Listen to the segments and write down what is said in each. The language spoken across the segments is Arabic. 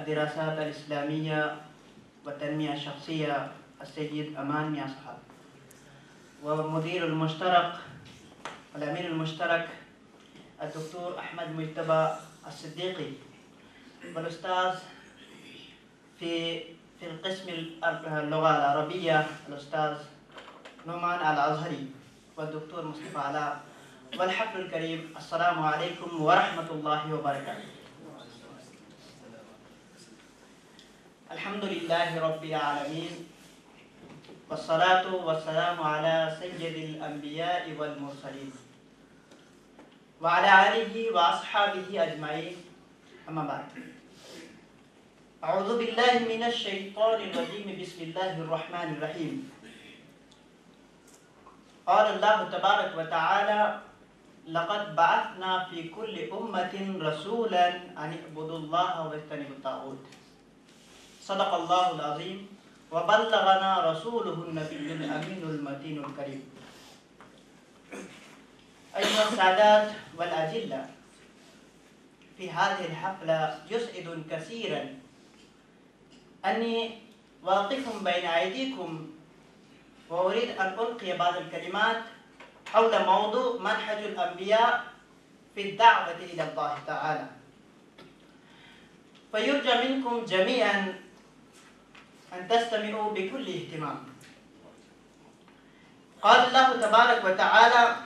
الدراسات الإسلامية والتنمية الشخصية السيد أمان يا صحاب، ومدير المشترك والأمين المشترك الدكتور أحمد مجتبى الصديقي، والأستاذ في القسم اللغة العربية الأستاذ نعمان الأزهري والدكتور مصطفى علاء، والحفل الكريم. السلام عليكم ورحمة الله وبركاته. الحمد لله رب العالمين، والصلاة والسلام على سيد الأنبياء والمرسلين وعلى آله وأصحابه أجمعين، أما بعد. أعوذ بالله من الشيطان الرجيم، بسم الله الرحمن الرحيم. قال الله تبارك وتعالى: لقد بعثنا في كل أمة رسولا أن اعبدوا الله واجتنبوا الطاغوت. صدق الله العظيم، وبلغنا رسوله النبي الأمين المتين الكريم. أيها السادات والأجلة، في هذه الحفلة يسعد كثيرا أني واقف بين أيديكم، وأريد أن ألقي بعض الكلمات حول موضوع منهج الأنبياء في الدعوة إلى الله تعالى. فيرجى منكم جميعا أن تستمعوا بكل اهتمام. قال الله تبارك وتعالى: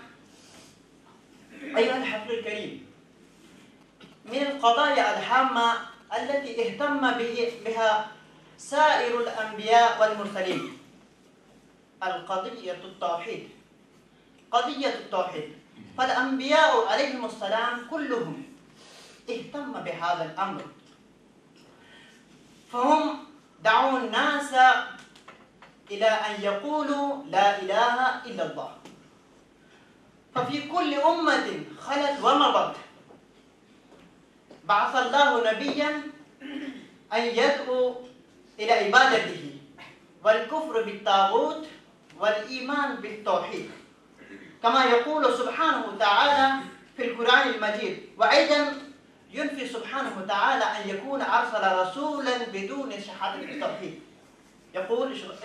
أيها الحفل الكريم، من القضايا الهامة التي اهتم بها سائر الأنبياء والمرسلين القضية التوحيد، قضية التوحيد. فالأنبياء عليهم السلام كلهم اهتم بهذا الأمر، فهم دعوا الناس إلى أن يقولوا لا إله إلا الله. ففي كل أمة خلت ومضت بعث الله نبيا أن يدعو إلى عبادته والكفر بالطاغوت والإيمان بالتوحيد، كما يقول سبحانه وتعالى في القرآن المجيد. وأيضا ينفي سبحانه وتعالى أن يكون أرسل رسولا بدون شهادة التوحيد.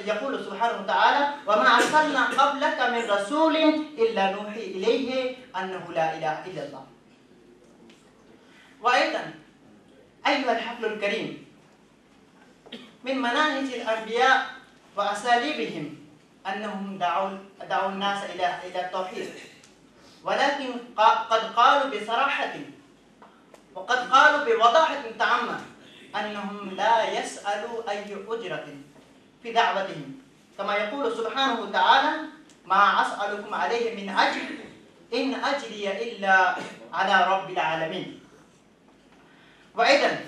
يقول سبحانه وتعالى: وما أرسلنا قبلك من رسول إلا نوحي إليه أنه لا إله إلا الله. وأيضا أيها الحفل الكريم، من مناهج الأنبياء وأساليبهم أنهم دعوا الناس إلى التوحيد، ولكن قد قالوا بصراحة وقد قالوا بوضاحة تامة أنهم لا يسألوا أي أجرة في دعوتهم، كما يقول سبحانه وتعالى: ما أسألكم عليه من أجر إن أجري إلا على رب العالمين. وأيضا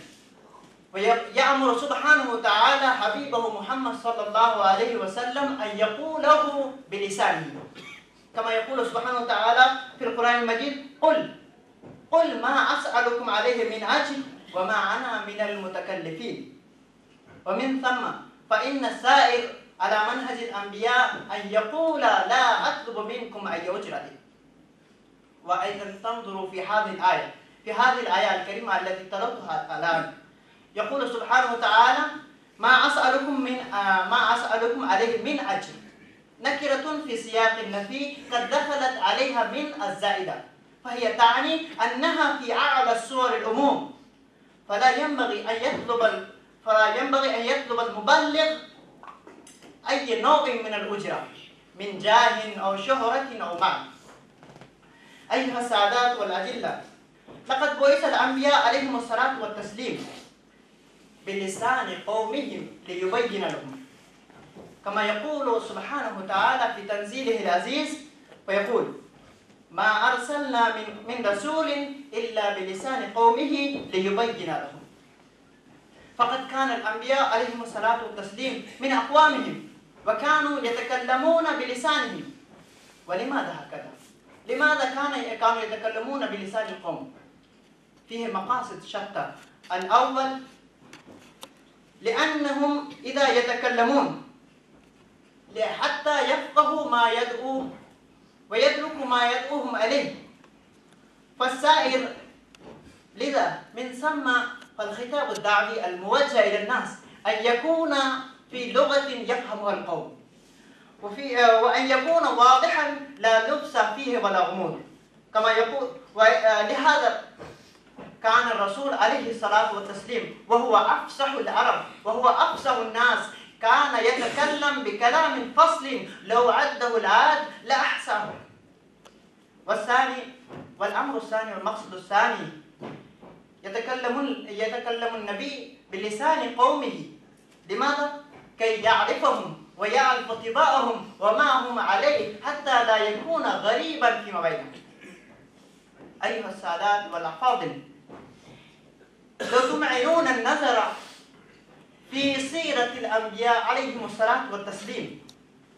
ويأمر سبحانه وتعالى حبيبه محمد صلى الله عليه وسلم أن يقوله بلسانه، كما يقول سبحانه وتعالى في القرآن المجيد: قل ما أسألكم عليه من أجر وما أنا من المتكلفين. ومن ثم فإن السائر على منهج الأنبياء أن يقول لا أطلب منكم أي أجرة. وأيضا تنظروا في هذه الآية الكريمة التي تلوتها الآن، يقول سبحانه وتعالى: ما أسألكم عليه من أجر، نكرة في سياق النفي قد دخلت عليها من الزائدة، فهي تعني أنها في أعلى الصور العموم، فلا ينبغي أن يطلب المبلغ أي نوع من الأجرة من جاه أو شهرة أو مال. أيها السادات والأجلة، لقد بعث الأنبياء عليهم الصلاة والتسليم بلسان قومهم ليبين لهم، كما يقول سبحانه وتعالى في تنزيله العزيز، فيقول: ما أرسلنا من رسول إلا بلسان قومه ليبين لهم. فقد كان الأنبياء عليهم الصلاة والتسليم من أقوامهم وكانوا يتكلمون بلسانهم. ولماذا هكذا؟ لماذا كانوا يتكلمون بلسان القوم؟ فيه مقاصد شتى. الأول، لأنهم إذا يتكلمون حتى يفقهوا ما يدعو ويتركوا ما يدعوهم عليه، فالسائر لذا من ثم فالخطاب الدعوي الموجه إلى الناس أن يكون في لغة يفهمها القوم، وأن يكون واضحا لا لبس فيه ولا غموض، كما يقول. ولهذا كان الرسول عليه الصلاة والتسليم وهو أفصح العرب وهو أفصح الناس، كان يتكلم بكلام فصل لو عده العاد لأحسنه. والأمر الثاني والمقصد الثاني، يتكلم النبي بلسان قومه. لماذا؟ كي يعرفهم ويعرف طباعهم وما هم عليه حتى لا يكون غريبا فيما بينهم. أيها السادات والأفاضل، لو تمعنون النظر في سيرة الأنبياء عليهم الصلاة والتسليم،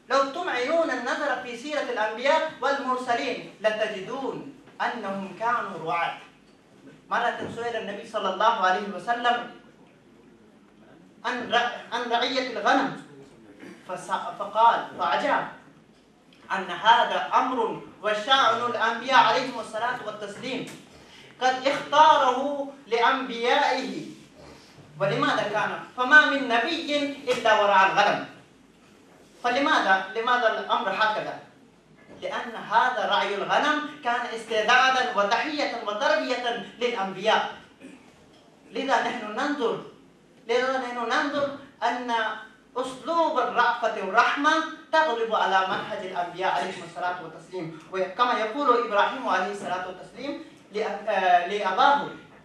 لو تمعنون النظر في سيرة الأنبياء والمرسلين لتجدون أنهم كانوا رعاة. مرة سئل النبي صلى الله عليه وسلم عن رعية الغنم، فقال فأجاب أن هذا أمر وشأن الأنبياء عليهم الصلاة والتسليم قد اختاره لأنبيائه. ولماذا كان؟ فما من نبي إلا ورعى الغنم. فلماذا الأمر هكذا؟ لأن هذا رعي الغنم كان استعدادا وتحية وتربية للأنبياء. لذا نحن ننظر أن أسلوب الرأفة والرحمة تغلب على منهج الأنبياء عليهم الصلاة والتسليم. وكما يقول إبراهيم عليه الصلاة والتسليم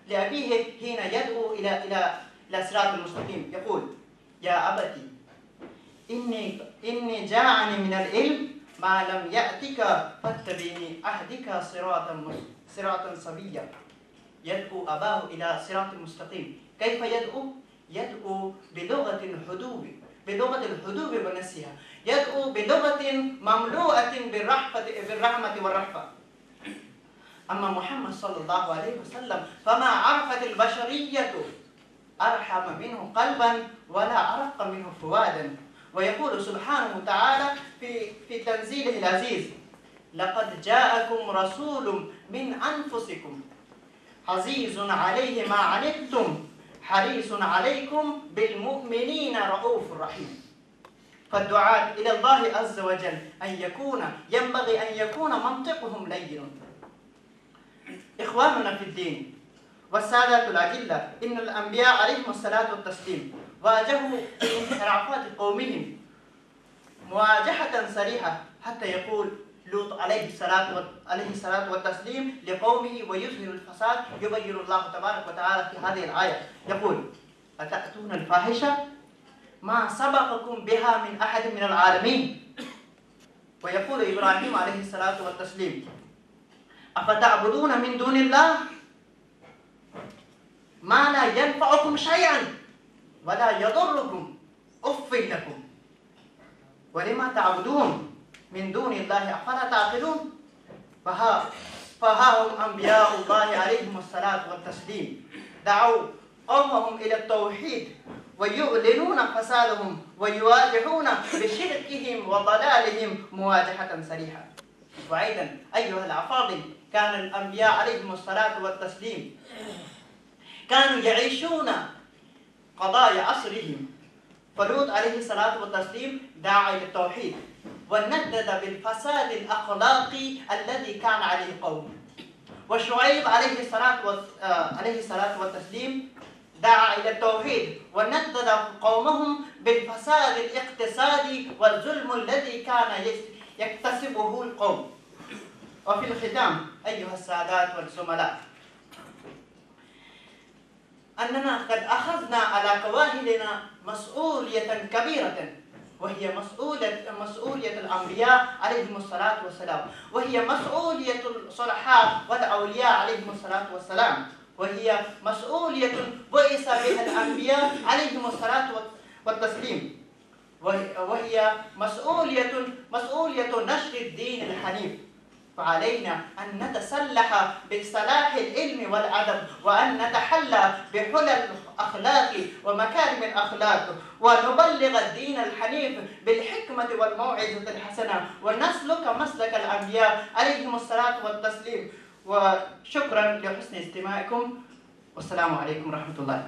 لأبيه حين يدعو إلى صراط المستقيم، يقول: يا أبتي إني جاءني من العلم ما لم يأتك فاتبعني أهدك صراطا سويا. يدعو أباه إلى صراط مستقيم. كيف يدعو؟ يدعو بلغة الحدوب ونسيها، يدعو بلغة مملوءة بالرحمة والرحمة. أما محمد صلى الله عليه وسلم فما عرفت البشرية أرحم منه قلبا ولا أرق منه فؤادا. ويقول سبحانه وتعالى في تنزيله العزيز: لقد جاءكم رسول من أنفسكم عزيز عليه ما عنتم حريص عليكم بالمؤمنين رؤوف رحيم. فالدعاة إلى الله عز وجل ينبغي أن يكون منطقهم لين. إخواننا في الدين والسادات الأجلة، إن الأنبياء عليهم الصلاة والتسليم واجهوا انحرافات قومهم مواجهة صريحة، حتى يقول لوط عليه الصلاة والتسليم لقومه ويظهر الفساد. يبين الله تبارك وتعالى في هذه الآية يقول: أتأتون الفاحشة ما سبقكم بها من أحد من العالمين. ويقول إبراهيم عليه الصلاة والتسليم: أفتعبدون من دون الله ما لا ينفعكم شيئا ولا يضركم أف لكم ولما تعبدون من دون الله أفلا تعقلون. فها هم أنبياء الله عليهم الصلاة والتسليم دعوا قومهم إلى التوحيد ويعلنون فسادهم ويواجهون بشركهم وضلالهم مواجهة صريحة. وأيضا أيها الأفاضل، كان الأنبياء عليهم الصلاة والتسليم كانوا يعيشون قضايا عصرهم. فلوط عليه الصلاة والتسليم دعا إلى التوحيد وندد بالفساد الأخلاقي الذي كان عليه قومه. وشعيب عليه الصلاة والتسليم دعا إلى التوحيد وندد قومهم بالفساد الاقتصادي والظلم الذي كان يكتسبه القوم. وفي الختام أيها السادات والزملاء، أننا قد أخذنا على كواهلنا مسؤولية كبيرة، وهي مسؤولية الأنبياء عليهم الصلاة والسلام، وهي مسؤولية الصلحاء والأولياء عليهم الصلاة والسلام، وهي مسؤولية بعث بها الأنبياء عليهم الصلاة والتسليم، وهي مسؤولية نشر الدين الحنيف. فعلينا أن نتسلح بصلاح العلم والأدب، وأن نتحلى بحلل الأخلاق ومكارم الأخلاق، ونبلغ الدين الحنيف بالحكمة والموعظة الحسنة، ونسلك مسلك الأنبياء عليهم الصلاة والتسليم. وشكرا لحسن استماعكم. والسلام عليكم ورحمة الله.